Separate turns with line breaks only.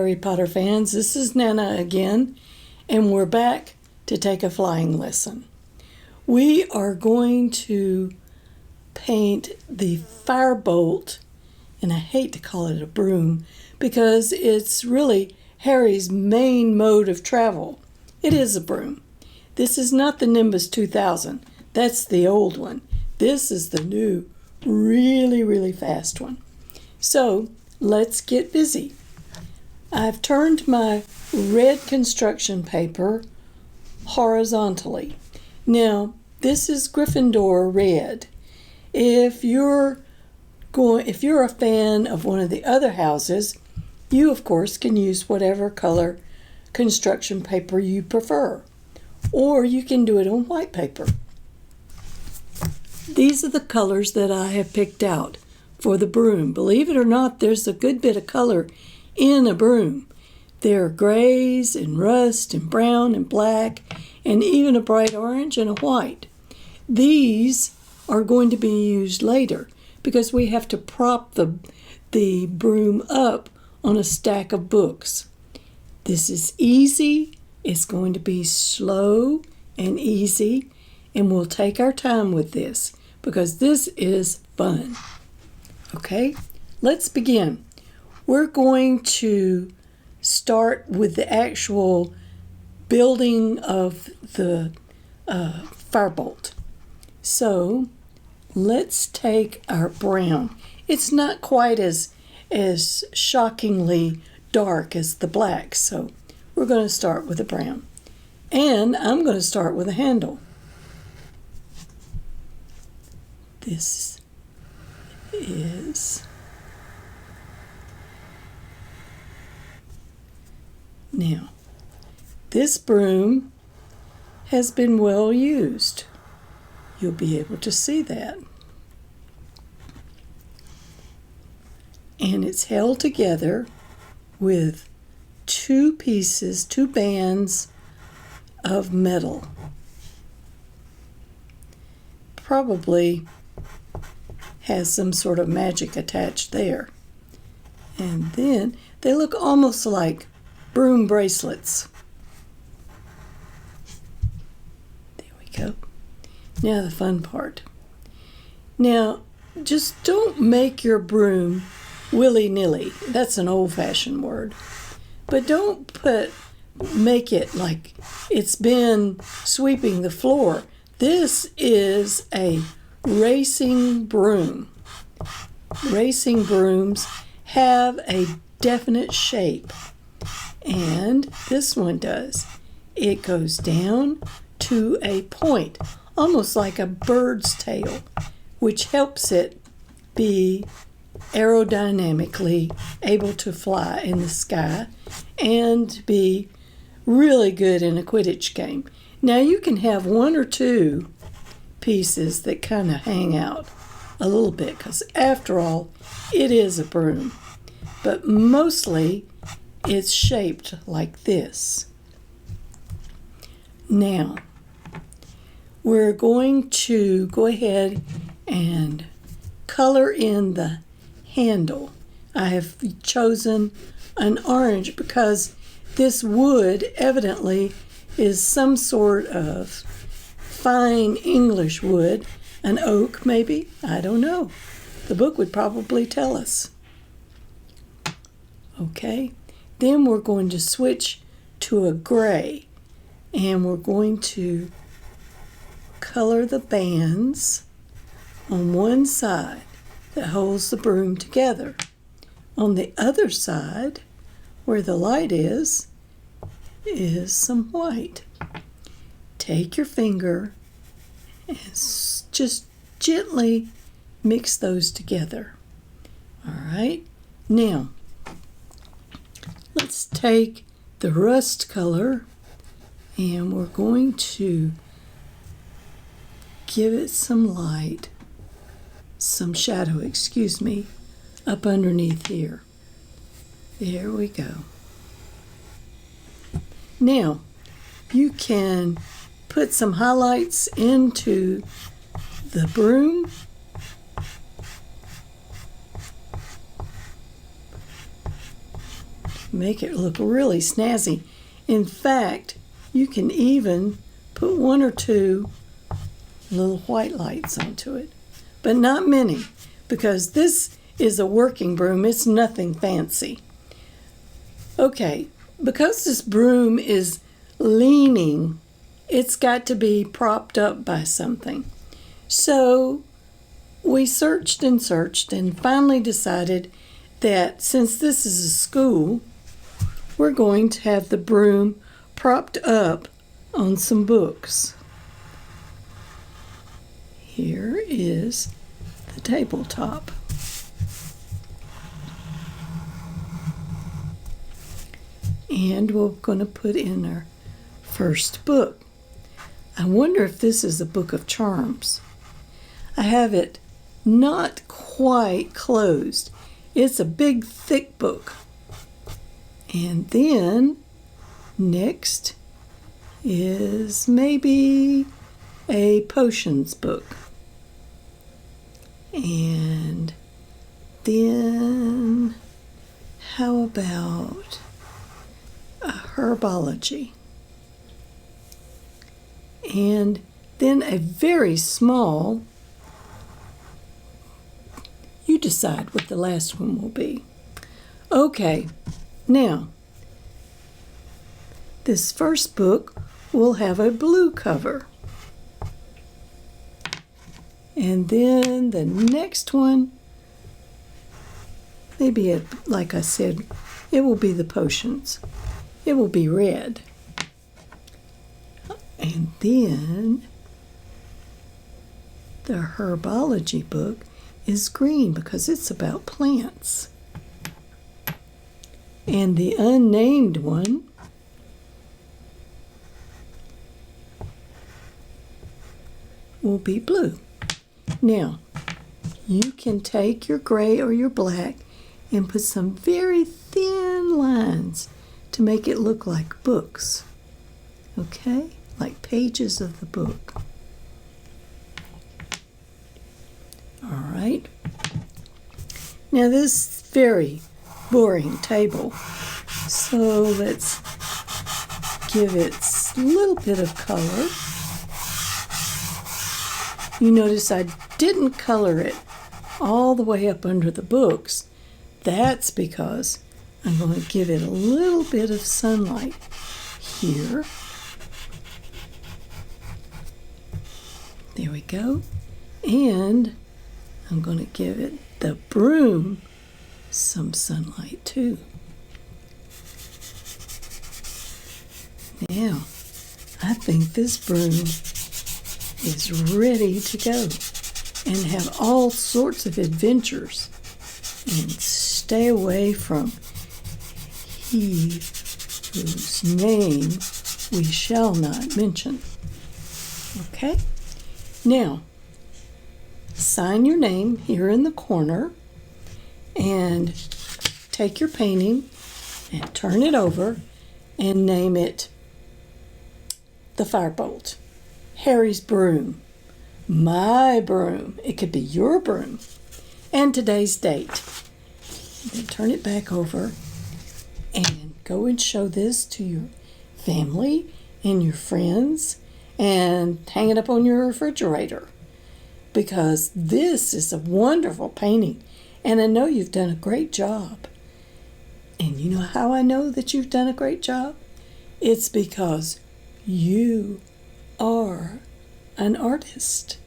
Harry Potter fans, this is Nana again, and we're back to take a flying lesson. We are going to paint the Firebolt, and I hate to call it a broom, because it's really Harry's main mode of travel. It is a broom. This is not the Nimbus 2000. That's the old one. This is the new, really, really fast one. So, let's get busy. I've turned my red construction paper horizontally. Now, this is Gryffindor red. If you're a fan of one of the other houses, you of course can use whatever color construction paper you prefer, or you can do it on white paper. These are the colors that I have picked out for the broom. Believe it or not, there's a good bit of color in a broom. There are grays and rust and brown and black and even a bright orange and a white. These are going to be used later because we have to prop the broom up on a stack of books. This is easy. It's going to be slow and easy, and we'll take our time with this because this is fun. Okay, let's begin. We're going to start with the actual building of the Firebolt. So let's take our brown. It's not quite as shockingly dark as the black, so we're going to start with the brown. And I'm going to start with a handle. This is... Now, this broom has been well used. You'll be able to see that. And it's held together with two bands of metal. Probably has some sort of magic attached there. And then they look almost like broom bracelets. There we go. Now the fun part. Now, just don't make your broom willy-nilly. That's an old-fashioned word. But don't make it like it's been sweeping the floor. This is a racing broom. Racing brooms have a definite shape. And this one does. It goes down to a point, almost like a bird's tail, which helps it be aerodynamically able to fly in the sky and be really good in a Quidditch game. Now you can have one or two pieces that kind of hang out a little bit because after all, it is a broom. But mostly it's shaped like this. Now, we're going to go ahead and color in the handle. I have chosen an orange because this wood evidently is some sort of fine English wood, an oak maybe, I don't know. The book would probably tell us. Okay. Then we're going to switch to a gray, and we're going to color the bands on one side that holds the broom together. On the other side, where the light is some white. Take your finger and just gently mix those together. All right, now let's take the rust color and we're going to give it some light, some shadow, up underneath here. There we go. Now, you can put some highlights into the broom. make it look really snazzy. In fact, you can even put one or two little white lights onto it, but not many, because this is a working broom. It's nothing fancy. Okay, because this broom is leaning, it's got to be propped up by something. So we searched and finally decided that since this is a school, we're going to have the broom propped up on some books. Here is the tabletop. And we're going to put in our first book. I wonder if this is a book of charms. I have it not quite closed. It's a big, thick book. And then next is maybe a potions book. And then how about a herbology? And then a very small, you decide what the last one will be. Okay, now, this first book will have a blue cover. And then the next one, maybe, like I said, it will be the potions. It will be red. And then the herbology book is green because it's about plants. And the unnamed one will be blue. Now, you can take your gray or your black and put some very thin lines to make it look like books. Okay? Like pages of the book. All right. Now this very boring table. So let's give it a little bit of color. You notice I didn't color it all the way up under the books. That's because I'm going to give it a little bit of sunlight here. There we go. And I'm going to give it, the broom, some sunlight too. Now, I think this broom is ready to go and have all sorts of adventures and stay away from he whose name we shall not mention. Okay? Now, sign your name here in the corner and take your painting and turn it over and name it the Firebolt, Harry's broom, my broom. It could be your broom, and today's date. Then turn it back over and go and show this to your family and your friends and hang it up on your refrigerator, because this is a wonderful painting and I know you've done a great job. And you know how I know that you've done a great job? It's because you are an artist.